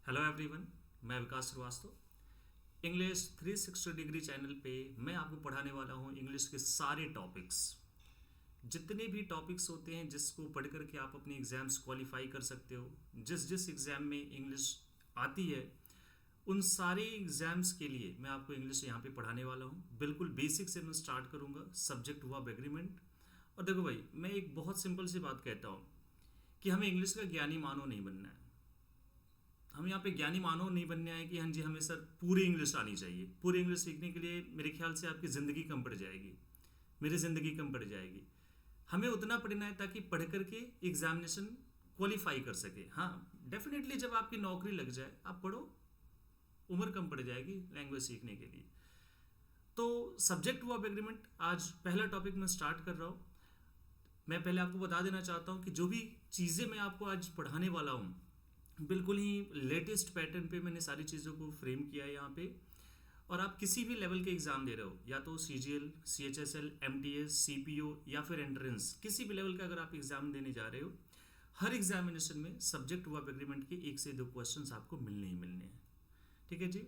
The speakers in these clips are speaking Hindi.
हेलो एवरीवन, मैं विकास श्रीवास्तव। इंग्लिश 360 डिग्री चैनल पे मैं आपको पढ़ाने वाला हूँ इंग्लिश के सारे टॉपिक्स। जितने भी टॉपिक्स होते हैं जिसको पढ़ करके आप अपनी एग्ज़ाम्स क्वालिफाई कर सकते हो, जिस जिस एग्ज़ाम में इंग्लिश आती है उन सारे एग्ज़ाम्स के लिए मैं आपको इंग्लिश यहाँ पे पढ़ाने वाला हूँ। बिल्कुल बेसिक से मैं स्टार्ट करूँगा, सब्जेक्ट वर्ब एग्रीमेंट। और देखो भाई, मैं एक बहुत सिंपल सी बात कहता हूँ कि हमें इंग्लिश का ज्ञानी मानव नहीं बनना है। हम यहाँ पे ज्ञानी मानव नहीं बनने आए कि हाँ जी हमें सर पूरी इंग्लिश आनी चाहिए। पूरी इंग्लिश सीखने के लिए मेरे ख्याल से आपकी ज़िंदगी कम पड़ जाएगी, मेरी ज़िंदगी कम पड़ जाएगी। हमें उतना पढ़ना है ताकि पढ़ करके एग्जामिनेशन क्वालिफाई कर सके। हाँ, डेफिनेटली जब आपकी नौकरी लग जाए आप पढ़ो, उम्र कम पड़ जाएगी लैंग्वेज सीखने के लिए। तो सब्जेक्ट वर्ब एग्रीमेंट आज पहला टॉपिक मैं स्टार्ट कर रहा हूँ। मैं पहले आपको बता देना चाहता हूँ कि जो भी चीज़ें मैं आपको आज पढ़ाने वाला हूँ बिल्कुल ही लेटेस्ट पैटर्न पे मैंने सारी चीज़ों को फ्रेम किया है यहाँ पे। और आप किसी भी लेवल के एग्ज़ाम दे रहे हो, या तो CGL, CHSL, MTS, CPO या फिर एंट्रेंस, किसी भी लेवल का अगर आप एग्ज़ाम देने जा रहे हो, हर एग्जामिनेशन में सब्जेक्ट वर्ब एग्रीमेंट के 1 से 2 क्वेश्चंस आपको मिलने ही मिलने हैं। ठीक है जी।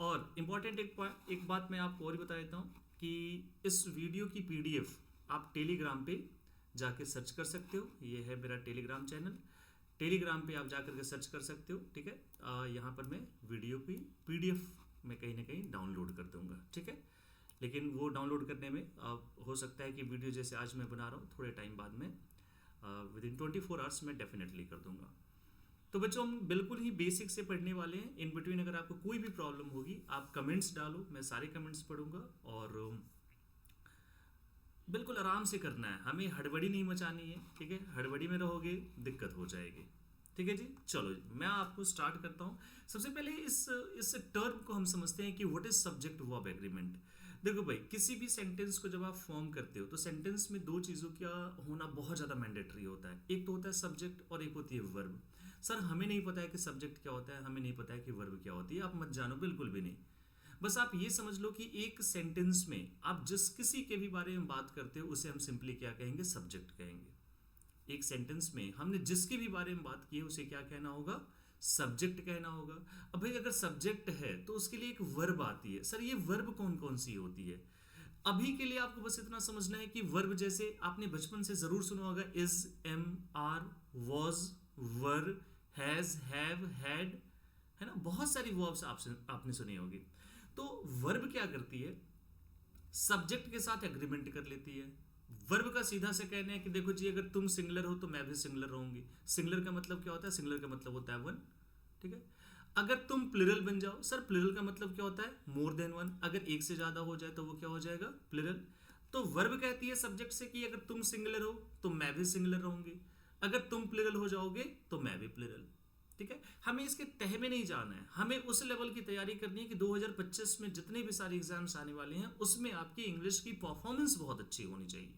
और इम्पॉर्टेंट एक बात मैं आपको और बता देता हूँ कि इस वीडियो की PDF आप टेलीग्राम पे जाके सर्च कर सकते हो। ये है मेरा टेलीग्राम चैनल। टेलीग्राम पे आप जाकर के सर्च कर सकते हो। ठीक है, यहाँ पर मैं वीडियो की PDF मैं कहीं ना कहीं डाउनलोड कर दूंगा। ठीक है, लेकिन वो डाउनलोड करने में हो सकता है कि वीडियो जैसे आज मैं बना रहा हूँ थोड़े टाइम बाद में विदिन 24 आवर्स में डेफिनेटली कर दूंगा। तो बच्चों, हम बिल्कुल ही बेसिक से पढ़ने वाले हैं। इन बिटवीन अगर आपको कोई भी प्रॉब्लम होगी आप कमेंट्स डालो, मैं सारे कमेंट्स पढ़ूंगा। और बिल्कुल आराम से करना है, हमें हड़बड़ी नहीं मचानी है। ठीक है, हड़बड़ी में रहोगे दिक्कत हो जाएगी। ठीक है जी, चलो मैं आपको स्टार्ट करता हूँ। सबसे पहले इस टर्म को हम समझते हैं कि what is subject verb agreement. देखो भाई, किसी भी सेंटेंस को जब आप फॉर्म करते हो तो सेंटेंस में 2 चीज़ों का होना बहुत ज़्यादा मैंडेटरी होता है। एक तो होता है सब्जेक्ट और एक होती है वर्ब। सर हमें नहीं पता है कि सब्जेक्ट क्या होता है, हमें नहीं पता है कि वर्ब क्या होती है, आप मत जानो, बिल्कुल भी नहीं। बस आप ये समझ लो कि एक सेंटेंस में आप जिस किसी के भी बारे में बात करते हो उसे हम सिंपली क्या कहेंगे, सब्जेक्ट कहेंगे। एक सेंटेंस में हमने जिसके भी बारे में बात की है उसे क्या कहना होगा, सब्जेक्ट कहना होगा। अब भाई अगर सब्जेक्ट है तो उसके लिए एक वर्ब आती है। सर ये वर्ब कौन कौन सी होती है? अभी के लिए आपको बस इतना समझना है कि वर्ब जैसे आपने बचपन से जरूर सुना होगा, is, am, are, was, were, has, have, had, है ना। बहुत सारी वर्ब्स आपने सुनी होगी। तो वर्ब क्या करती है, सब्जेक्ट के साथ एग्रीमेंट कर लेती है। वर्ब का सीधा से कहना है कि देखो जी अगर तुम सिंगुलर हो तो मैं भी सिंगुलर रहूंगी। सिंगुलर का मतलब क्या होता है, सिंगुलर का मतलब होता है वन। ठीक है, अगर तुम प्लुरल बन जाओ, सर प्लुरल का मतलब क्या होता है, मोर देन वन। अगर एक से ज्यादा हो जाए तो वो क्या हो जाएगा, प्लुरल। तो वर्ब कहती है सब्जेक्ट से कि अगर तुम सिंगुलर हो तो मैं भी सिंगुलर रहूंगी, अगर तुम प्लुरल हो जाओगे तो मैं भी प्लुरल। ठीक है, हमें इसके तह में नहीं जाना है, हमें उस लेवल की तैयारी करनी है कि 2025 में जितने भी सारे एग्जाम्स आने वाले हैं उसमें आपकी इंग्लिश की परफॉर्मेंस बहुत अच्छी होनी चाहिए।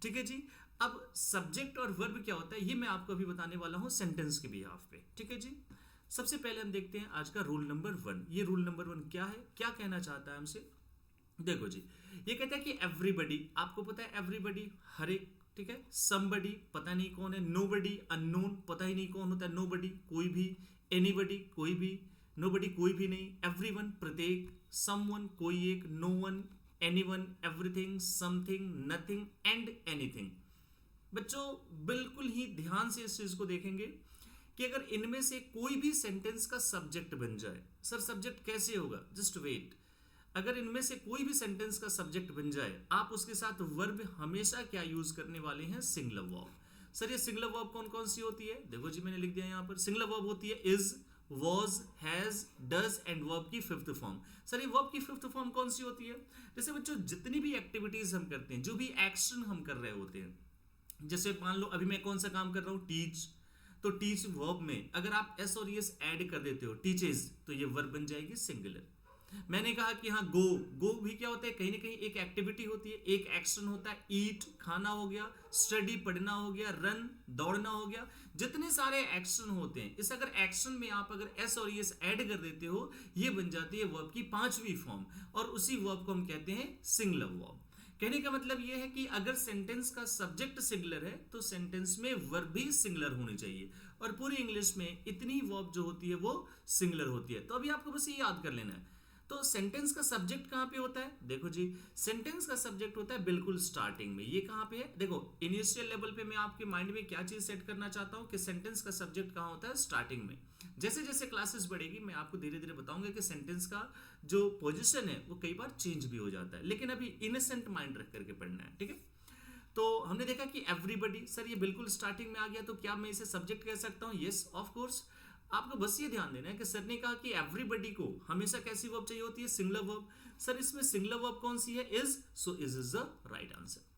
ठीक है जी। अब सब्जेक्ट और वर्ब क्या होता है ये मैं आपको अभी बताने वाला हूं सेंटेंस के बिहाफ पे। ठीक है जी, सबसे पहले हम देखते हैं आज का रूल नंबर 1। ये रूल नंबर 1 क्या है, क्या कहना चाहता है हमसे। देखो जी, ये कहता है कि एवरीबडी, आपको पता है एवरीबडी हर एक। ठीक है, समबडी पता नहीं कौन है, नोबडी अननोन पता ही नहीं कौन होता है, नोबडी कोई भी, एनीबडी कोई भी, नोबडी कोई भी नहीं, एवरीवन प्रत्येक, समवन कोई एक, no one, anyone, everything, something, nothing and anything. बच्चों बिल्कुल ही ध्यान से इस चीज को देखेंगे कि अगर इनमें से कोई भी सेंटेंस का सब्जेक्ट बन जाए, सर सब्जेक्ट कैसे होगा, जस्ट वेट। अगर इनमें से कोई भी सेंटेंस का सब्जेक्ट बन जाए, आप उसके साथ वर्ब हमेशा क्या यूज करने वाले हैं, सिंगुलर वर्ब। सर ये सिंगुलर वर्ब कौन कौन सी होती है, देखो जी मैंने लिख दिया यहां पर। सिंगुलर वर्ब होती है is, was, has, does and verb की 5th फॉर्म। सर ये वर्ब की 5th फॉर्म कौन सी होती है, जैसे बच्चों जितनी भी एक्टिविटीज हम करते हैं, जो भी एक्शन हम कर रहे होते हैं, जैसे मान लो अभी मैं कौन सा काम कर रहा हूं, टीच। तो टीच वर्ब में अगर आप एस और एस ऐड कर देते हो, टीचेज, तो ये वर्ब बन जाएगी सिंगुलर। मैंने कहा कि हाँ गो, गो भी क्या होता है, कहीं ना कहीं एक एक्टिविटी होती है, एक एक्शन होता है। ईट खाना हो गया, स्टडी पढ़ना हो गया, रन दौड़ना हो गया, जितने सारे एक्शन होते हैं, इस अगर एक्शन में आप अगर एस और एस ऐड कर देते हो, ये बन जाती है वर्ब की 5वीं फॉर्म, और उसी वर्ब को हम कहते हैं सिंगुलर वर्ब। कहने का मतलब ये है कि अगर सेंटेंस का सब्जेक्ट सिंगुलर है तो सेंटेंस में वर्ब भी सिंगुलर होनी चाहिए, और पूरी इंग्लिश में इतनी वर्ब जो होती है वो सिंगुलर होती है। तो अभी आपको बस ये याद कर लेना है। तो सेंटेंस का सब्जेक्ट कहाँ पे होता है? देखो जी, सेंटेंस का सब्जेक्ट होता है बिल्कुल स्टार्टिंग में। ये कहाँ पे है? देखो, इनिशियल लेवल पे मैं आपके माइंड में क्या चीज सेट करना चाहता हूँ कि सेंटेंस का सब्जेक्ट कहाँ होता है? स्टार्टिंग में। जैसे जैसे क्लासेस बढ़ेगी मैं आपको धीरे धीरे बताऊंगा कि सेंटेंस का जो पोजिशन है वो कई बार चेंज भी हो जाता है, लेकिन अभी इनोसेंट माइंड रख करके पढ़ना है, ठीक है। तो हमने देखा कि एवरीबडी, सर ये बिल्कुल स्टार्टिंग में आ गया, तो क्या मैं इसे सब्जेक्ट कह सकता हूँ? Yes of course. आपको बस ये ध्यान देना है कि सर ने कहा कि एवरीबडी को हमेशा कैसी वर्ब चाहिए होती है? Singular verb. सर इसमें सिंगुलर वर्ब कौन सी है? Is. So is the right answer.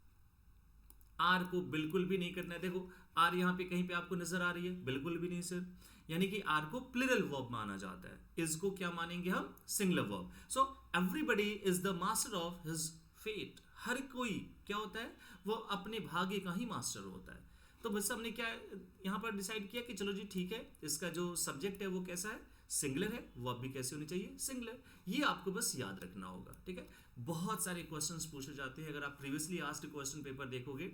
Are को बिल्कुल भी नहीं करना है। देखो आर यहाँ पे कहीं पे आपको नजर आ रही है? बिल्कुल भी नहीं सर, यानी कि आर को प्लूरल वर्ब माना जाता है। इज को क्या मानेंगे हम? Singular verb. So everybody is the master of his fate. हर कोई क्या होता है? वो अपने भाग्य का ही मास्टर होता है। तो बस हमने क्या यहाँ पर डिसाइड किया कि चलो जी ठीक है, इसका जो सब्जेक्ट है वो कैसा है? सिंगुलर है। वर्ब भी कैसी होनी चाहिए? सिंगुलर। ये आपको बस याद रखना होगा, ठीक है। बहुत सारे क्वेश्चंस पूछे जाते हैं। अगर आप प्रीवियसली आस्क्ड क्वेश्चन पेपर देखोगे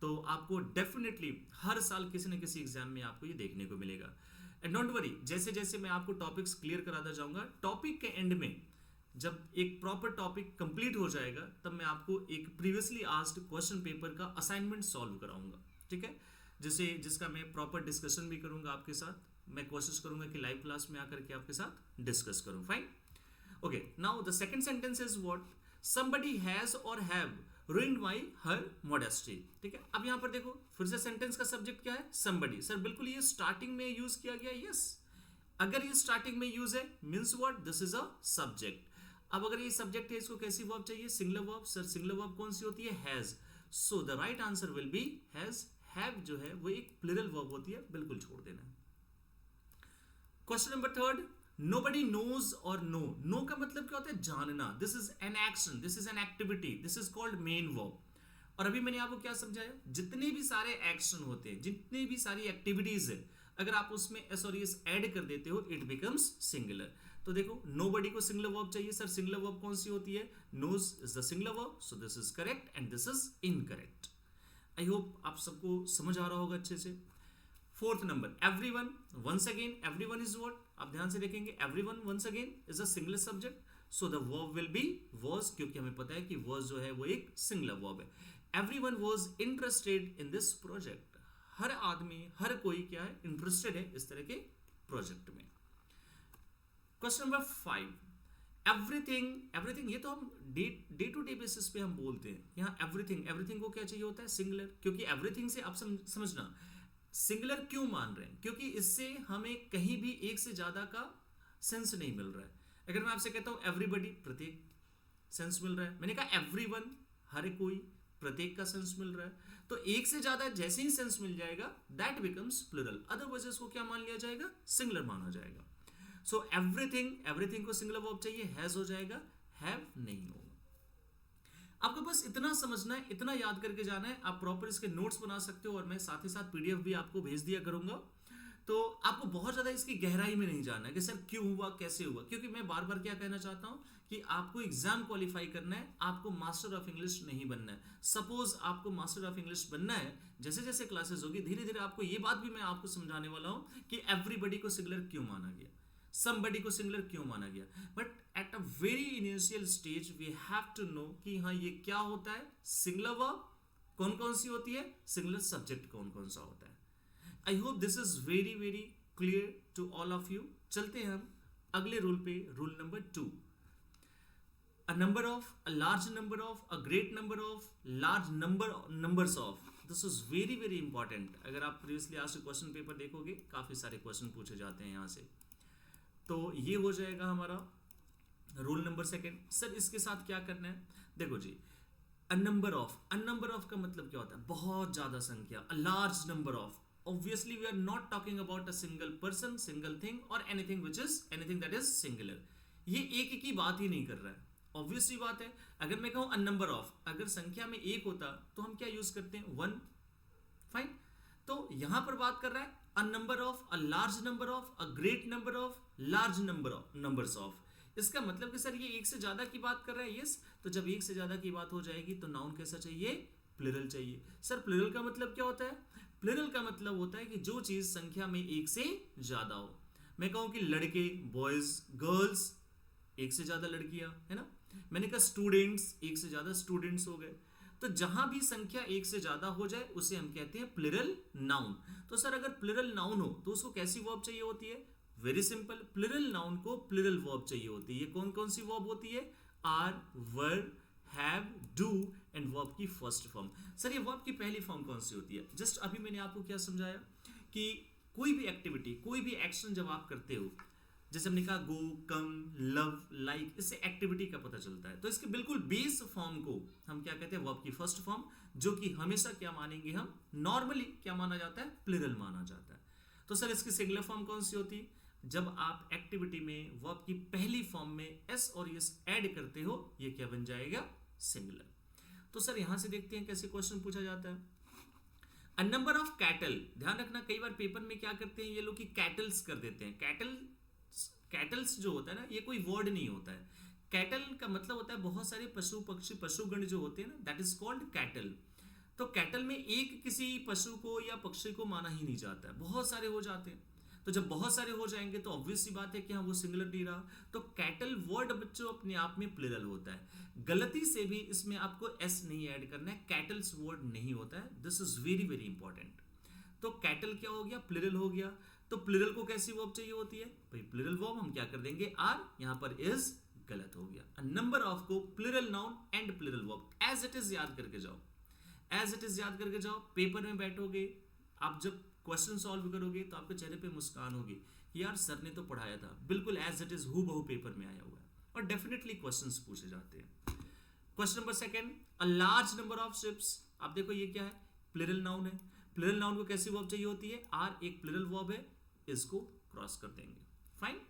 तो आपको डेफिनेटली हर साल किसी न किसी एग्जाम में आपको ये देखने को मिलेगा। एंड डोंट वरी, जैसे जैसे मैं आपको टॉपिक्स क्लियर कराता जाऊंगा, टॉपिक के एंड में जब एक प्रॉपर टॉपिक कंप्लीट हो जाएगा तब मैं आपको एक प्रीवियसली आस्क्ड क्वेश्चन पेपर का असाइनमेंट सॉल्व कराऊंगा, ठीक है, जिसका मैं प्रॉपर डिस्कशन भी करूंगा आपके साथ। मैं कोशिश करूंगा कि लाइव क्लास में आकर के आपके साथ डिस्कस करूं। Fine, okay. Now the second sentence is what? somebody has or have ruined my her modesty, ठीक है। अब यहां पर देखो फिर से सेंटेंस का सब्जेक्ट क्या है? somebody। सर बिल्कुल ये स्टार्टिंग में यूज किया गया, यस। अगर ये स्टार्टिंग में यूज है means what? This is a subject. अब अगर ये सब्जेक्ट है, इसको कैसी वर्ब चाहिए? Singular verb. Sir singular verb कौन सी होती है? Has. So the right answer will be has. Have जो है वो एक प्लूरल वर्ब होती है, बिल्कुल छोड़ देना। Question number third, nobody knows or know का मतलब क्या होता है? जानना। This is an action, this is an activity, this is called main verb. और अभी मैंने आपको क्या समझाया? जितने भी सारे एक्शन होते हैं, जितनी भी सारी एक्टिविटीज है, अगर आप उसमें एस और एस ऐड कर देते हो इट बिकम्स सिंगुलर। तो देखो nobody को सिंगुलर वर्ब चाहिए। सर सिंगुलर वर्ब कौन सी होती है? knows is the singular verb, so this is correct and this is incorrect. I hope आप सबको समझ आ रहा होगा अच्छे से। Fourth number, everyone. Once again everyone is what? आप ध्यान से देखेंगे, everyone once again is a singular subject, so the verb will be was, क्योंकि हमें पता है कि वाज जो है वो एक सिंगुलर वर्ब है। Everyone was interested in this project. हर आदमी, हर कोई क्या है? इंटरेस्टेड है इस तरह के प्रोजेक्ट में। Question number 5, everything. एवरीथिंग ये तो हम डे टू डे बेसिस पे हम बोलते हैं। यहाँ एवरीथिंग, एवरीथिंग को क्या चाहिए होता है? सिंगुलर। क्योंकि एवरीथिंग से आप समझना सिंगुलर क्यों मान रहे हैं? क्योंकि इससे हमें कहीं भी एक से ज्यादा का सेंस नहीं मिल रहा है। अगर मैं आपसे कहता हूं एवरीबडी, प्रत्येक सेंस मिल रहा है। मैंने कहा एवरीवन, हर कोई, प्रत्येक का सेंस मिल रहा है। तो एक से ज्यादा जैसे ही सेंस मिल जाएगा दैट बिकम्स प्लूरल, अदरवाइज इसको क्या मान लिया जाएगा? सिंगुलर माना जाएगा। सो एवरीथिंग, एवरीथिंग को सिंगुलर वर्ब चाहिए, हैज हो जाएगा, हैव नहीं होगा। आपको बस इतना समझना है, इतना याद करके जाना है। आप प्रॉपर इसके नोट्स बना सकते हो और मैं साथ ही साथ पीडीएफ भी आपको भेज दिया करूंगा। तो आपको बहुत ज्यादा इसकी गहराई में नहीं जाना है कि सर क्यों हुआ, कैसे हुआ, क्योंकि मैं बार बार क्या कहना चाहता हूं कि आपको एग्जाम क्वालिफाई करना है, आपको मास्टर ऑफ इंग्लिश नहीं बनना है। सपोज आपको मास्टर ऑफ इंग्लिश बनना है, जैसे जैसे क्लासेस होगी धीरे धीरे आपको ये बात भी मैं आपको समझाने वाला हूं कि एवरीबडी को सिंगुलर क्यों माना गया, somebody को सिंगुलर क्यों माना गया। But at a very initial stage we have to know कि हाँ ये क्या होता है? सिंगुलर वर्ब कौन कौन सी होती है, सिंगुलर सब्जेक्ट कौन कौन सा होता है। I hope this is very very clear to all of you. चलते हैं हम अगले रूल पे, rule number 2। A number of, a large number of, a great number of, large numbers of. This is very very important. अगर आप प्रीवियसली आज क्वेश्चन पेपर देखोगे काफी सारे क्वेश्चन पूछे जाते हैं यहाँ से। तो ये हो जाएगा हमारा रूल नंबर 2। सर इसके साथ क्या करना है? देखो जी, a number of, a number of का मतलब क्या होता है? बहुत ज्यादा संख्या, a large number of. Obviously we are not talking about a single person, single thing और एनीथिंग दैट इज सिंगुलर। ये एक की बात ही नहीं कर रहा है। ऑब्वियसली बात है, अगर मैं कहूं अ नंबर ऑफ, अगर संख्या में एक होता तो हम क्या यूज करते हैं? 1। फाइन। तो यहां पर बात कर रहा है अ number of, a large number of, a great number of, large numbers of. इसका मतलब कि सर ये एक से ज्यादा की बात कर रहा है, यस। तो जब एक से ज्यादा की बात हो जाएगी तो नाउन कैसा चाहिए, प्लूरल चाहिए। सर प्लूरल का मतलब क्या होता है, प्लूरल का मतलब होता है कि जो चीज संख्या में एक से ज्यादा हो। मैं कहूं कि लड़के, बॉयज, गर्ल्स, एक से ज्यादा लड़कियां, है ना। मैंने कहा स्टूडेंट्स, एक से ज्यादा स्टूडेंट्स हो गए। तो जहां भी संख्या एक से ज्यादा हो जाए उसे हम कहते हैं प्लूरल नाउन। तो सर अगर प्लूरल नाउन हो तो उसको कैसी वर्ब चाहिए होती है, वेरी सिंपल, प्लूरल नाउन को प्लूरल वर्ब चाहिए होती है। ये कौन कौन सी वर्ब होती है, are, were, have, do and verb की फर्स्ट फॉर्म। सर ये वर्ब की पहली फॉर्म कौन सी होती है, जस्ट अभी मैंने आपको क्या समझाया कि कोई भी एक्टिविटी, कोई भी एक्शन जब आप करते हो, जैसे हमने कहा गो, कम, लव, लाइक, इससे एक्टिविटी का पता चलता है। तो इसके बिल्कुल बेस फॉर्म को हम क्या कहते हैं, वर्ब की फर्स्ट फॉर्म, जो कि हमेशा क्या मानेंगे हम, नॉर्मली क्या माना जाता है, प्लूरल माना जाता है। तो सर इसकी सिंगुलर फॉर्म कौन सी होती है, जब आप एक्टिविटी में वर्ब की पहली फॉर्म में एस और यस ऐड करते हो, ये क्या बन जाएगा, सिंगुलर। तो सर यहां से देखते हैं कैसे क्वेश्चन पूछा जाता है। अ नंबर ऑफ कैटल, ध्यान रखना कई बार पेपर में क्या करते हैं ये लोग कि कैटल्स कर देते हैं। कैटल्स जो होता है ना, ये कोई वर्ड नहीं होता है। कैटल का मतलब होता है बहुत सारे पशु पक्षी, पशुगण जो होते हैं ना, दैट इज कॉल्ड कैटल। तो कैटल में एक किसी पशु को या पक्षी को माना ही नहीं जाता है, बहुत सारे हो जाते हैं। तो जब बहुत सारे हो जाएंगे तो ऑब्वियस सी बात है कि हाँ वो सिंगुलर नहीं रहा। तो कैटल वर्ड बच्चों अपने आप में प्लूरल होता है। गलती से भी इसमें आपको एस नहीं ऐड करना है, कैटल्स वर्ड नहीं होता है, this is very very important. तो कैटल क्या हो गया, प्लूरल हो गया। तो प्लूरल को कैसी वर्ब चाहिए होती है भाई, प्लूरल वर्ब हम क्या कर देंगे, आर, यहां पर इज गलत हो गया। अ नंबर ऑफ को plural noun and plural verb as it is याद करके जाओ, एज इट इज याद करके जाओ। पेपर में बैठोगे आप, जब क्वेश्चन सॉल्व करोगे तो आपके चेहरे पे मुस्कान होगी कि यार सर ने तो पढ़ाया था, बिल्कुल एज इट इज हूबहू पेपर में आया हुआ है। और डेफिनेटली क्वेश्चंस पूछे जाते हैं। Question number second, a large number of ships. आप देखो ये क्या है, प्लूरल नाउन है। प्लूरल नाउन को कैसी वर्ब चाहिए होती है, आर एक प्लूरल वर्ब है, इसको क्रॉस कर देंगे, fine.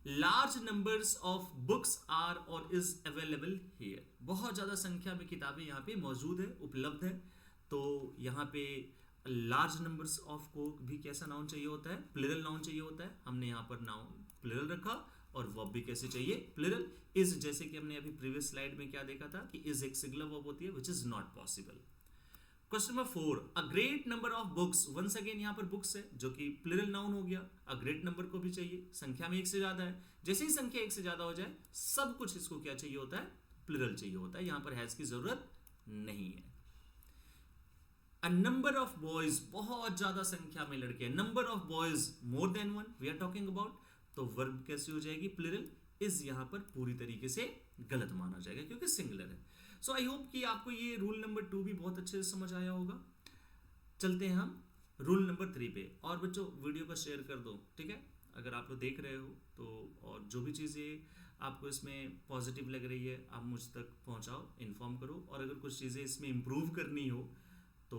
Large numbers of books are और इज अवेलेबल हियर, बहुत ज्यादा संख्या में किताबें यहाँ पे मौजूद है, उपलब्ध है। तो यहाँ पे लार्ज नंबर्स ऑफ को भी कैसा नाउन चाहिए होता है, प्लूरल नाउन चाहिए होता है। हमने यहाँ पर नाउन प्लूरल रखा और वर्ब भी कैसे चाहिए, प्लूरल। इज, जैसे कि हमने अभी प्रीवियस स्लाइड में क्या देखा था कि इज एक सिंगुलर वर्ब होती है, which is not possible. Question number 4, a great number of books, once again यहाँ पर बुक्स है जो कि प्लूरल नाउन हो गया। अ ग्रेट नंबर को भी चाहिए, संख्या में एक से ज्यादा है। जैसे ही संख्या एक से ज्यादा हो जाए सब कुछ इसको क्या चाहिए होता है, प्लूरल चाहिए होता है, यहाँ पर हैज की जरूरत नहीं है। अ नंबर ऑफ बॉयज, बहुत ज्यादा संख्या में लड़के हैं, number of boys more than one we are talking about. तो वर्ब कैसे हो जाएगी, प्लूरल। इज यहाँ पर पूरी तरीके से गलत माना जाएगा क्योंकि सिंगुलर है। सो आई होप कि आपको ये रूल नंबर 2 भी बहुत अच्छे से समझ आया होगा। चलते हैं हम रूल नंबर 3 पे। और बच्चों वीडियो को शेयर कर दो, ठीक है, अगर आप लोग देख रहे हो तो। और जो भी चीज़ें आपको इसमें पॉजिटिव लग रही है आप मुझ तक पहुंचाओ, इन्फॉर्म करो। और अगर कुछ चीज़ें इसमें इम्प्रूव करनी हो तो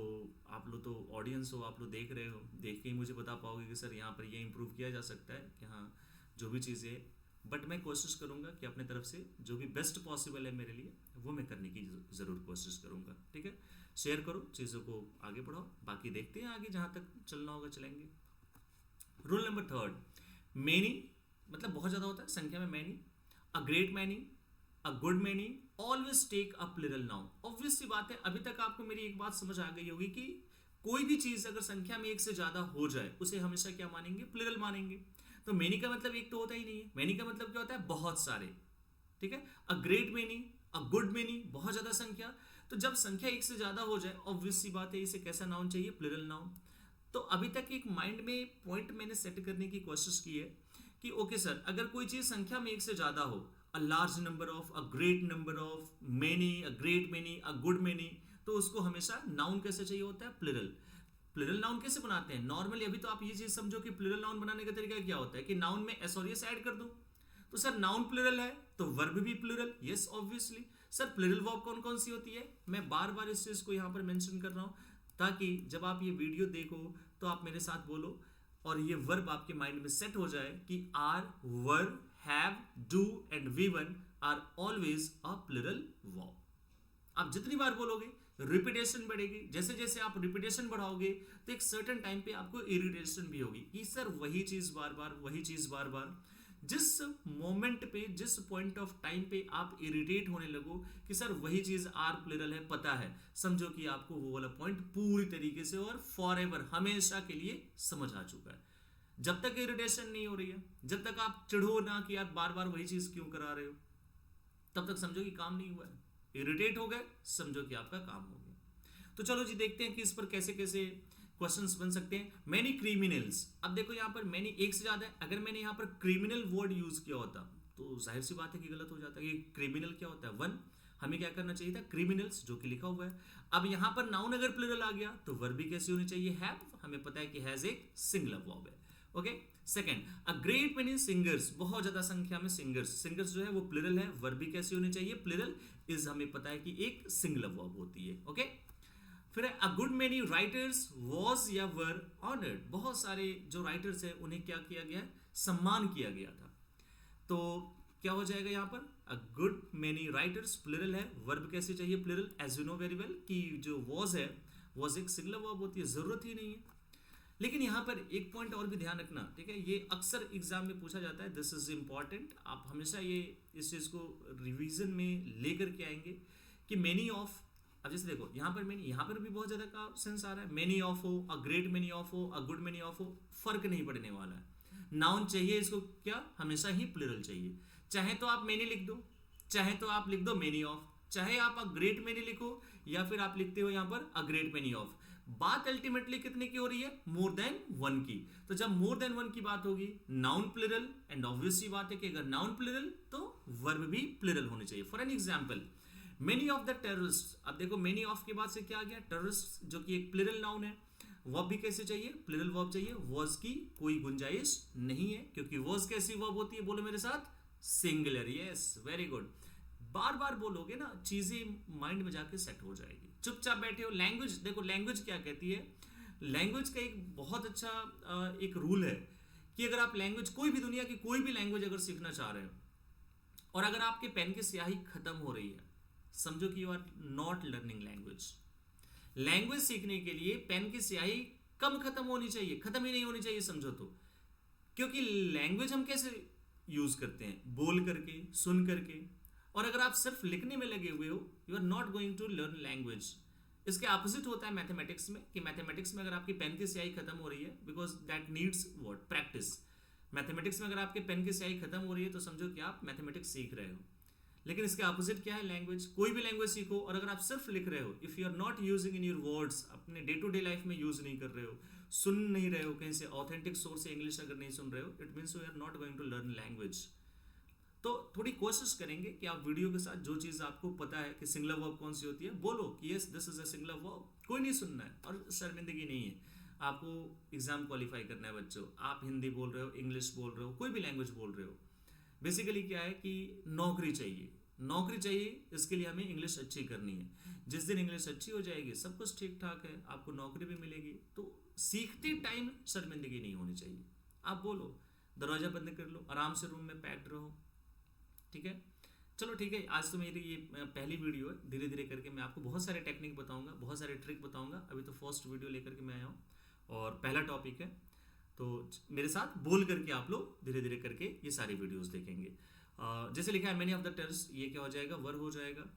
आप लोग तो ऑडियंस हो, आप लोग देख रहे हो, देख के ही मुझे बता पाओगे कि सर यहाँ पर ये इम्प्रूव किया जा सकता है कि हाँ जो भी चीज़ें। बट मैं कोशिश करूँगा कि अपने तरफ से जो भी बेस्ट पॉसिबल है मेरे लिए वो मैं करने की ज़रूर कोशिश करूँगा, ठीक है। शेयर करो, चीज़ों को आगे बढ़ाओ, बाकी देखते हैं आगे जहाँ तक चलना होगा चलेंगे। रूल नंबर 3, मैनी मतलब बहुत ज़्यादा होता है संख्या में, many. A great many, a good many, always take a plural noun. Obvious सी बात है, अभी तक आपको मेरी एक बात समझ आ गई होगी कि कोई भी चीज़ अगर संख्या में एक से ज़्यादा हो जाए उसे हमेशा क्या मानेंगे, प्लूरल मानेंगे। तो मैनी का मतलब एक तो होता ही नहीं है, मैनी का मतलब क्या होता है, बहुत सारे, ठीक है। अ great many, a good many, बहुत ज्यादा संख्या। तो जब संख्या एक से ज्यादा हो जाए ऑब्वियस सी बात है इसे कैसा नाउन चाहिए, प्लूरल नाउन। तो अभी तक एक माइंड में पॉइंट मैंने सेट करने की कोशिश की है कि ओके सर, अगर कोई चीज संख्या में एक से ज्यादा हो, अ large number of, a great number of, many, a great many, a good many, तो उसको हमेशा नाउन कैसे चाहिए होता है, प्लूरल। प्लूरल नाउन कैसे बनाते हैं नॉर्मली, अभी तो आप ये चीज समझो कि प्लूरल नाउन बनाने का तरीका क्या होता है कि नाउन में एस और एस ऐड कर दो। तो सर नाउन प्लूरल है तो वर्ब भी plural, yes obviously. Sir plural verb कौन कौन सी होती है, मैं बार बार इस चीज को यहाँ पर मेंशन कर रहा हूँ ताकि जब आप ये वीडियो देखो तो आप मेरे साथ बोलो और ये वर्ब आपके माइंड में सेट हो जाए कि are, were, have, do and V one are always a plural verb. आप जितनी बार बोलोगे रिपीटेशन बढ़ेगी, जैसे जैसे आप रिपीटेशन बढ़ाओगे तो एक सर्टेन टाइम पे आपको इरिटेशन भी होगी कि सर वही चीज बार बार, वही चीज बार बार। जिस मोमेंट पे, जिस पॉइंट ऑफ टाइम पे आप इरिटेट होने लगो कि सर वही चीज आर प्लूरल है, पता है, समझो कि आपको वो वाला पॉइंट पूरी तरीके से और फॉर एवर, हमेशा के लिए समझ आ चुका है। जब तक इरिटेशन नहीं हो रही है, जब तक आप चिढ़ो ना कि यार बार बार वही चीज क्यों करा रहे हो, तब तक समझो कि काम नहीं हुआ है। इरिटेट हो गए, समझो कि आपका काम हो गया। तो चलो जी देखते हैं कि इस पर कैसे कैसे क्वेश्चंस बन सकते हैं। मैनी क्रिमिनल्स, अब देखो यहाँ पर मैनी एक से ज्यादा है, अगर मैंने यहाँ पर क्रिमिनल वर्ड यूज किया होता तो जाहिर सी बात है कि गलत हो जाता है। ये क्रिमिनल क्या होता है, वन, हमें क्या करना चाहिए था, क्रिमिनल्स, जो कि लिखा हुआ है। अब यहाँ पर नाउन अगर प्लूरल आ गया तो वर्ब भी कैसी होनी चाहिए, हैव, हमें पता है कि हैज एक सिंगुलर वर्ब है। ओके, सेकंड, अ ग्रेट मेनी सिंगर्स, बहुत ज्यादा संख्या में सिंगर्स, सिंगर्स जो है वो प्लूरल है, वर्ब भी कैसी होनी चाहिए, प्लूरल, इज हमें पता है कि एक सिंगुलर वर्ब होती है। ओके, फिर अ गुड मेनी राइटर्स वॉज या वर ऑनर्ड, बहुत सारे जो राइटर्स हैं उन्हें क्या किया गया, सम्मान किया गया था। तो क्या हो जाएगा यहाँ पर, a good many writers plural है, वर्ब कैसे चाहिए, plural, as you know very well कि जो वॉज है, वॉज एक सिंगुलर वर्ब होती है, जरूरत ही नहीं है। लेकिन यहाँ पर एक पॉइंट और भी ध्यान रखना, ठीक है, ये अक्सर एग्जाम में पूछा जाता है, दिस इज इंपॉर्टेंट, आप हमेशा ये इस चीज को रिवीजन में लेकर के आएंगे कि मेनी ऑफ, अब जैसे देखो यहाँ पर मेनी, यहाँ पर भी बहुत ज्यादा का सेंस आ रहा है, मेनी ऑफ हो, अ ग्रेट मेनी ऑफ हो, अ गुड मेनी ऑफ हो, फर्क नहीं पड़ने वाला है। नाउन चाहिए इसको क्या, हमेशा ही प्लूरल चाहिए, चाहे तो आप मेनी लिख दो, चाहे तो आप लिख दो मेनी ऑफ, चाहे आप अ ग्रेट मेनी लिखो, या फिर आप लिखते हो यहाँ पर अ ग्रेट मेनी ऑफ, बात अल्टीमेटली कितने की हो रही है, मोर देन वन की। तो जब मोर देन वन की बात होगी, नाउन प्लूरल, एंड ऑब्वियसली बात है कि अगर नाउन प्लूरल तो वर्ब भी प्लूरल होनी चाहिए। For an example, many of the terrorist, अब देखो मेनी ऑफ के बाद से क्या आ गया, टेररिस्ट, जो कि एक प्लूरल नाउन है, वर्ब भी कैसे चाहिए, प्लूरल वर्ब चाहिए, वॉज की कोई गुंजाइश नहीं है, क्योंकि वॉज कैसी वर्ब होती है, बोलो मेरे साथ, सिंगुलर, यस वेरी गुड। बार बार बोलोगे ना, चीजें माइंड में जाके सेट हो जाएगी। चुपचाप बैठे हो, लैंग्वेज देखो, लैंग्वेज क्या कहती है, लैंग्वेज का एक बहुत अच्छा एक रूल है कि अगर आप लैंग्वेज, कोई भी दुनिया की कोई भी लैंग्वेज अगर सीखना चाह रहे हो, और अगर आपके पेन की स्याही खत्म हो रही है, समझो कि you are not learning language. Language सीखने के लिए पेन की स्याही कम खत्म होनी चाहिए, खत्म ही नहीं होनी चाहिए, समझो तो। क्योंकि लैंग्वेज हम कैसे यूज करते हैं, बोल करके, सुन करके, और अगर आप सिर्फ लिखने में लगे हुए हो, you are not going to learn language. इसके ऑपोजिट होता है मैथमेटिक्स में, कि मैथमेटिक्स में अगर आपकी पेन की स्याही खत्म हो रही है, because that needs what, practice. Mathematics में अगर आपके पेन की स्याही खत्म हो रही है तो समझो कि आप मैथमेटिक्स सीख रहे हो। लेकिन इसके ऑपोजिट क्या है, लैंग्वेज, कोई भी लैंग्वेज सीखो, और अगर आप सिर्फ लिख रहे हो, if you are not using in your words, अपने डे टू डे लाइफ में यूज नहीं कर रहे हो, सुन नहीं रहे हो कहीं से ऑथेंटिक सोर्स से इंग्लिश अगर नहीं सुन रहे हो, it means you are not going to learn language. तो थोड़ी कोशिश करेंगे कि आप वीडियो के साथ जो चीज़ आपको पता है कि सिंगुलर वर्ब कौन सी होती है, बोलो कि yes this is a singular verb, कोई नहीं सुनना है, और शर्मिंदगी नहीं है। आपको एग्जाम क्वालिफाई करना है बच्चों, आप हिंदी बोल रहे हो, इंग्लिश बोल रहे हो, कोई भी लैंग्वेज बोल रहे हो, बेसिकली क्या है कि नौकरी चाहिए, नौकरी चाहिए, इसके लिए हमें इंग्लिश अच्छी करनी है। जिस दिन इंग्लिश अच्छी हो जाएगी, सब कुछ ठीक ठाक है, आपको नौकरी भी मिलेगी। तो सीखते टाइम शर्मिंदगी नहीं होनी चाहिए। आप बोलो, दरवाजा बंद कर लो, आराम से रूम में पैक्ड रहो, ठीक है। चलो ठीक है, आज तो मेरी ये पहली वीडियो है, धीरे धीरे करके मैं आपको बहुत सारे टेक्निक बताऊंगा, बहुत सारे ट्रिक बताऊंगा। अभी तो फर्स्ट वीडियो लेकर के मैं आया हूँ और पहला टॉपिक है, तो मेरे साथ बोल करके आप लोग धीरे धीरे करके ये सारी वीडियोस देखेंगे। जैसे लिखा है मेनी ऑफ द टेररिस्ट, ये क्या हो जाएगा, वर हो जाएगा।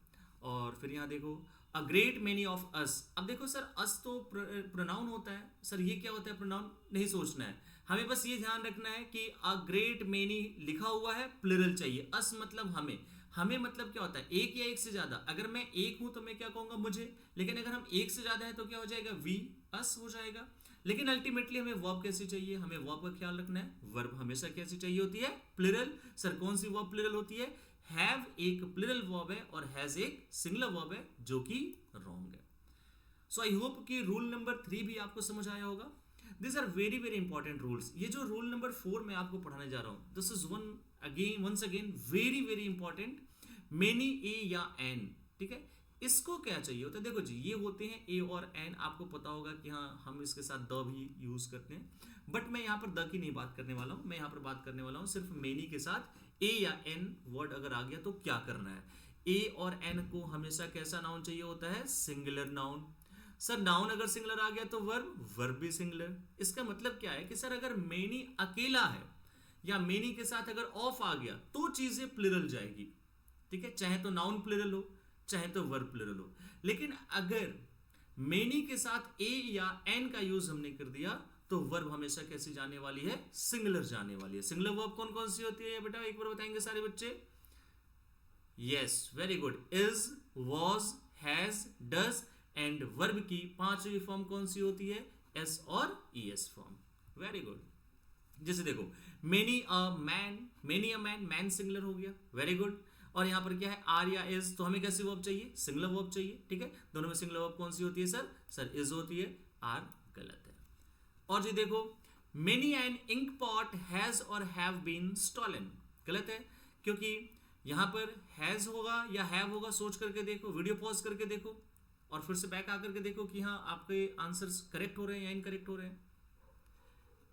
और फिर यहाँ देखो, अ ग्रेट मेनी ऑफ अस, अब देखो सर अस तो प्रोनाउन होता है, सर ये क्या होता है प्रोनाउन, नहीं सोचना है, हमें बस ये ध्यान रखना है कि अ ग्रेट मेनी लिखा हुआ है, प्लूरल चाहिए, अस मतलब हमें, हमें मतलब क्या होता है, एक या एक से ज्यादा। अगर मैं एक हूं तो मैं क्या कहूंगा, मुझे, लेकिन अगर हम एक से ज्यादा है तो क्या हो जाएगा, वी, अस हो जाएगा। लेकिन अल्टीमेटली हमें वर्ब कैसी चाहिए, हमें वर्ब का ख्याल रखना है, वर्ब हमेशा कैसी चाहिए होती है, प्लूरल। सर कौन सी वर्ब प्लूरल होती है, हैव एक प्लूरल वर्ब है और हैज एक सिंगुलर वर्ब है, जो कि रॉन्ग है। सो आई होप कि रूल नंबर 3 भी आपको समझ आया होगा। This are very very important rules. ये जो रूल नंबर 4 मैं आपको पढ़ाने जा रहा हूं, this is once again very very important. Many, a या एन, ठीक है, इसको क्या चाहिए होता है, देखो जी ये होते हैं ए और एन, आपको पता होगा कि हाँ हम इसके साथ द भी यूज करते हैं, बट मैं यहाँ पर द की नहीं बात करने वाला हूँ, मैं यहाँ पर बात करने वाला हूँ सिर्फ मेनी के साथ ए या एन वर्ड अगर आ गया तो क्या करना है। ए और एन को हमेशा कैसा नाउन चाहिए होता है, सिंगुलर नाउन। सर नाउन अगर सिंगुलर आ गया तो वर्ब, वर्ब भी सिंगुलर। इसका मतलब क्या है कि सर अगर मेनी अकेला है या मेनी के साथ अगर ऑफ आ गया तो चीजें प्लुरल जाएगी, ठीक है, चाहे तो नाउन प्लुरल हो चाहे तो वर्ब प्लुरल हो। लेकिन अगर मेनी के साथ ए या एन का यूज हमने कर दिया तो वर्ब हमेशा कैसी जाने वाली है, सिंगुलर जाने वाली है। सिंगुलर वर्ब कौन कौन सी होती है बेटा, एक बार बताएंगे सारे बच्चे? Yes, very good. Is, was, has, does and verb की पांचवी फॉर्म कौन सी होती है, एस और ईएस फॉर्म। Very good. जैसे देखो many a man, many a man, man singular हो गया, वेरी गुड। और यहां पर क्या है, आर या इज, तो हमें कैसी वर्ब चाहिए, सिंगुलर वर्ब चाहिए, ठीक है। दोनों में सिंगुलर वर्ब कौन सी होती है सर, सर इज होती है, आर गलत है। और जी देखो many an ink pot has और हैव बीन स्टॉलन, गलत है, क्योंकि यहां पर हैज होगा या हैव होगा, सोच करके देखो, वीडियो पॉज करके देखो और फिर से बैक आकर के देखो कि हाँ आपके आंसर्स करेक्ट हो रहे हैं या इनकरेक्ट हो रहे हैं।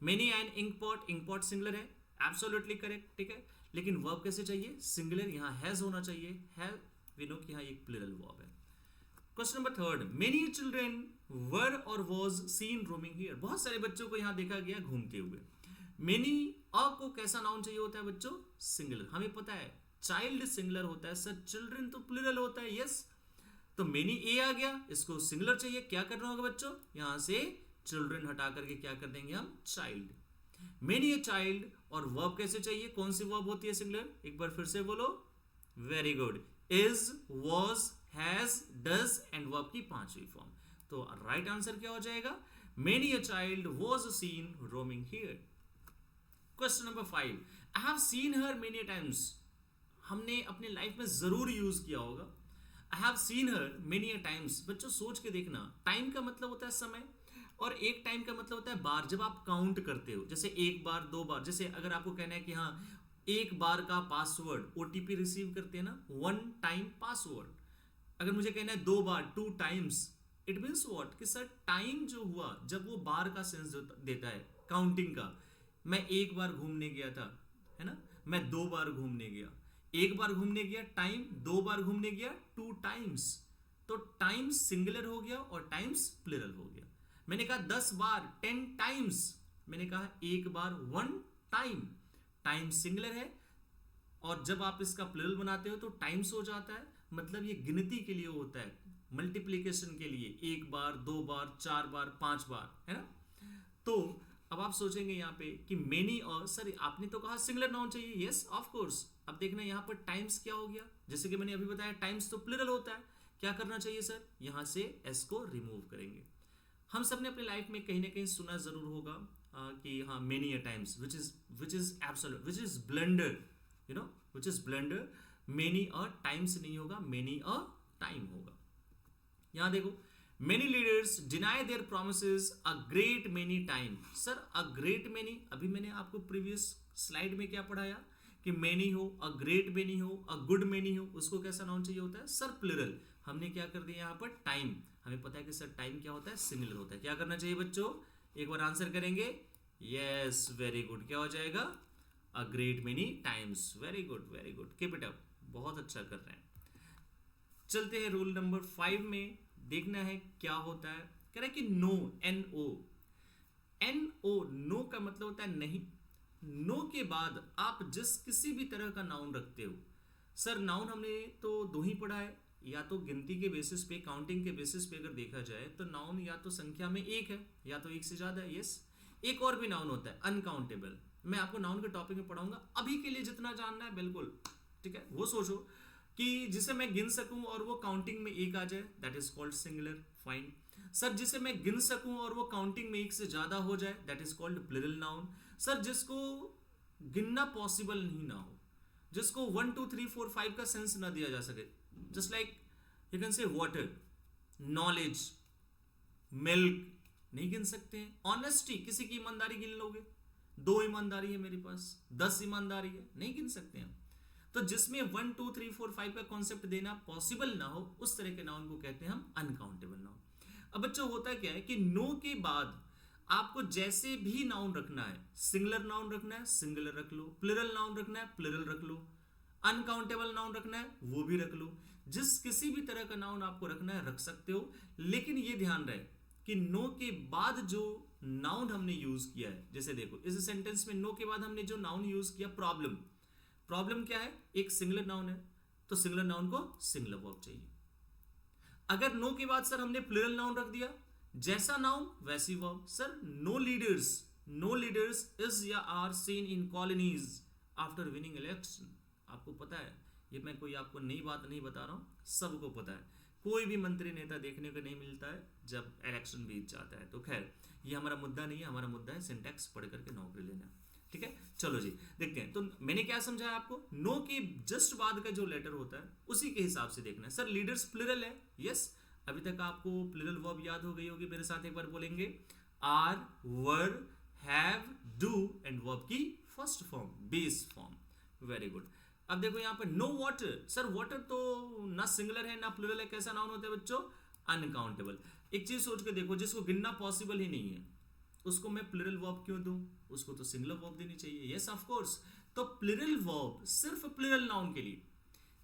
Many an ink pot singular है, एब्सोल्युटली करेक्ट, ठीक है। लेकिन वर्ब कैसे चाहिए, सिंगुलर, यहां हैज होना चाहिए, हैव वी नो कि यहां एक प्लुरल वर्ब है। Question number third, many children were और वॉज सीन रोमिंग हियर, बहुत सारे बच्चों को यहां देखा गया घूमते हुए। मेनी अ को कैसा नाउन चाहिए होता है बच्चों, सिंगुलर, हमें पता है चाइल्ड सिंगुलर होता है सर, चिल्ड्रेन तो प्लुरल होता है, यस। तो मेनी ए आ गया, इसको सिंगुलर चाहिए, क्या करना होगा बच्चों, यहां से चिल्ड्रेन हटा करके क्या कर देंगे हम, चाइल्ड। मेनी ए चाइल्ड, और वर्ब कैसे चाहिए, कौन सी वर्ब होती है सिंगुलर, एक बार फिर से बोलो, very good, is, was, has, does and verb की पांचवी फॉर्म। तो राइट आंसर क्या हो जाएगा, many a child was seen roaming here. Question number 5, I have seen her many times, हमने अपने लाइफ में जरूर यूज किया होगा। I have seen her many a times, बच्चों सोच के देखना, टाइम का मतलब होता है समय और एक टाइम का मतलब होता है बार, जब आप काउंट करते हो, जैसे एक बार दो बार, जैसे अगर आपको कहना है कि हाँ एक बार का पासवर्ड ओटीपी रिसीव करते हैं ना, वन टाइम पासवर्ड, अगर मुझे कहना है दो बार, two times, it means what कि सर टाइम जो हुआ जब वो बार का सेंस देता है काउंटिंग का। मैं एक बार घूमने गया था, है ना, मैं दो बार घूमने गया, एक बार घूमने गया टाइम, दो बार घूमने गया टू टाइम्स, तो टाइम्स सिंगुलर हो गया और टाइम्स प्लुरल हो गया। मैंने कहा 10 बार 10 टाइम्स, मैंने कहा एक बार 1 टाइम, टाइम सिंगुलर है और जब आप इसका प्लुरल बनाते हो तो टाइम्स हो जाता है, मतलब ये गिनती के लिए होता है, मल्टीप्लिकेशन के लिए, एक बार, दो बार, चार बार, पांच बार, है ना। तो अब आप सोचेंगे यहाँ पे कि मेनी, और सर आपने तो कहा सिंगुलर नाउन चाहिए, यस ऑफ कोर्स। अब देखना यहाँ पर टाइम्स क्या हो गया, जैसे कि मैंने अभी बताया टाइम्स तो प्लुरल होता है, क्या करना चाहिए सर, यहाँ से एस को रिमूव करेंगे। हम सब ने अपनी लाइफ में कहीं ना कहीं सुना जरूर होगा कि हाँ many a times, which is absolute, which is blunder, you know, which is blunder. Many a times नहीं होगा, मेनी अ टाइम होगा। यहां देखो many leaders deny their promises a great many time, sir a great many, अभी मैंने आपको प्रीवियस स्लाइड में क्या पढ़ाया कि मेनी हो, अ ग्रेट मेनी हो, अ गुड मेनी हो, उसको कैसा नाउन चाहिए होता है सर, प्लुरल। हमने क्या कर दिया यहाँ पर टाइम, हमें पता है कि सर टाइम क्या होता है, सिंगुलर होता है, क्या करना चाहिए बच्चों, एक बार आंसर करेंगे, यस वेरी गुड, क्या हो जाएगा, अ great many times, very good, keep it up, बहुत अच्छा कर रहे हैं। चलते हैं रूल नंबर 5 में, देखना है क्या होता है। कह रहा है कि नो, एन ओ, नो का मतलब होता है नहीं। नो के बाद आप जिस किसी भी तरह का नाउन रखते हो, सर नाउन हमने तो दो ही पढ़ा है, या तो गिनती के बेसिस पे, काउंटिंग के बेसिस पे अगर देखा जाए तो नाउन या तो संख्या में एक है या तो एक से ज्यादा है, यस। एक और भी नाउन होता है अनकाउंटेबल, मैं आपको नाउन के टॉपिक में पढ़ाऊंगा, अभी के लिए जितना जानना है बिल्कुल ठीक है, वो सोचो कि जिसे मैं गिन सकूं और वो काउंटिंग में एक आ जाए, that is called singular, fine. Sir जिसे मैं गिन सकूं और वो काउंटिंग में एक से ज्यादा हो जाए, that is called plural noun. Sir जिसको गिनना पॉसिबल नहीं ना हो, जिसको 1 2 3 4 5 का सेंस ना दिया जा सके, just like you can say water, knowledge, milk, नहीं गिन सकते हैं। ऑनेस्टी, किसी की ईमानदारी गिन लोगे, 2 ईमानदारी है मेरे पास, 10 ईमानदारी है, नहीं गिन सकते हैं। तो जिसमें 1 2 3 4 5 का कॉन्सेप्ट देना पॉसिबल ना हो, उस तरह के नाउन को कहते हैं हम अनकाउंटेबल नाउन। अब बच्चों होता क्या है कि नो के बाद आपको जैसे भी नाउन रखना है, सिंगुलर नाउन रखना है सिंगुलर रख लो, प्लुरल नाउन रखना है प्लुरल रख लो, अनकाउंटेबल नाउन रखना है वो भी रख लो, जिस किसी भी तरह का नाउन आपको रखना है रख सकते हो। लेकिन ये ध्यान रहे कि नो के बाद जो नाउन हमने यूज किया है, जैसे देखो इस सेंटेंस में नो के बाद हमने जो नाउन यूज किया प्रॉब्लम, प्रॉब्लम क्या है, एक सिंगुलर नाउन है, तो सिंगुलर नाउन को सिंगुलर वर्ब चाहिए। अगर नो के बाद सर हमने प्लूरल नाउन रख दिया, जैसा नाउन वैसी verb. Sir no leaders, no leaders is या are seen in colonies after winning election. आपको पता है, ये मैं कोई आपको नई बात नहीं बता रहा हूँ, सबको पता है, कोई भी मंत्री नेता देखने को नहीं मिलता है जब इलेक्शन बीत जाता है। तो खैर ये हमारा मुद्दा नहीं है, हमारा मुद्दा है सिंटैक्स पढ़ करके नौकरी लेना। ठीक है, चलो जी देखते हैं। तो मैंने क्या समझाया आपको, नो के जस्ट बाद का जो लेटर होता है उसी के हिसाब से देखना है। सर लीडर्स प्लूरल है, यस, अभी तक आपको प्लूरल वर्ब याद हो गई होगी, मेरे साथ एक बार बोलेंगे, are, were, have, do and verb की first form, base form. Very good. अब देखो यहाँ पर नो वाटर, सर वाटर तो ना सिंगुलर है ना प्लूरल है, कैसा नाउन होता है बच्चों, अनकाउंटेबल। एक चीज सोच के देखो, जिसको गिनना पॉसिबल ही नहीं है उसको मैं प्लूरल वर्ब क्यों दूं, उसको तो सिंगुलर वर्ब देनी चाहिए। यस ऑफ कोर्स, तो प्लूरल वर्ब सिर्फ प्लूरल नाउन के लिए,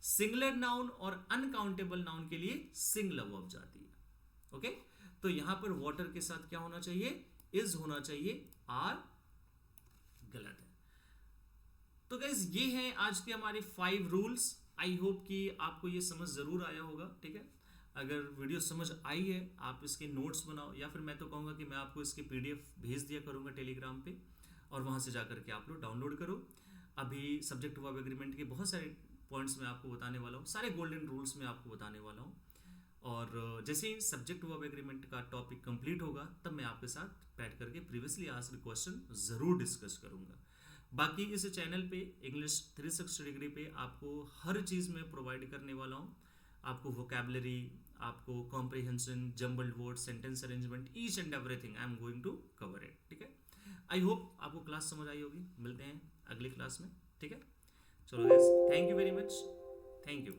सिंगुलर नाउन और अनकाउंटेबल नाउन के लिए सिंगुलर वर्ब जाती है। ओके, तो यहां पर वाटर के साथ क्या होना चाहिए, इज होना चाहिए, आर गलत है। तो गाइस ये हैं आज के हमारे 5 रूल्स। आई होप कि आपको ये समझ जरूर आया होगा। ठीक है, अगर वीडियो समझ आई है आप इसके नोट्स बनाओ, या फिर मैं तो कहूँगा कि मैं आपको इसके PDF भेज दिया करूँगा टेलीग्राम पे, और वहाँ से जा करके आप लोग डाउनलोड करो। अभी सब्जेक्ट वर्ब एग्रीमेंट के बहुत सारे पॉइंट्स मैं आपको बताने वाला हूँ, सारे गोल्डन रूल्स मैं आपको बताने वाला हूँ। और जैसे ही सब्जेक्ट वर्ब एग्रीमेंट का टॉपिक कंप्लीट होगा तब मैं आपके साथ बैठ करके प्रीवियसली आस्क्ड क्वेश्चन ज़रूर डिस्कस करूँगा। बाकी इस चैनल पे इंग्लिश 360 डिग्री पे आपको हर चीज़ में प्रोवाइड करने वाला हूँ। आपको वोकैबुलरी, आपको comprehension, jumbled word, sentence arrangement, each and everything I am going to cover it. ठीक है, आई होप आपको क्लास समझ आई होगी। मिलते हैं अगली क्लास में। ठीक है, चलो guys, thank you very much, thank you.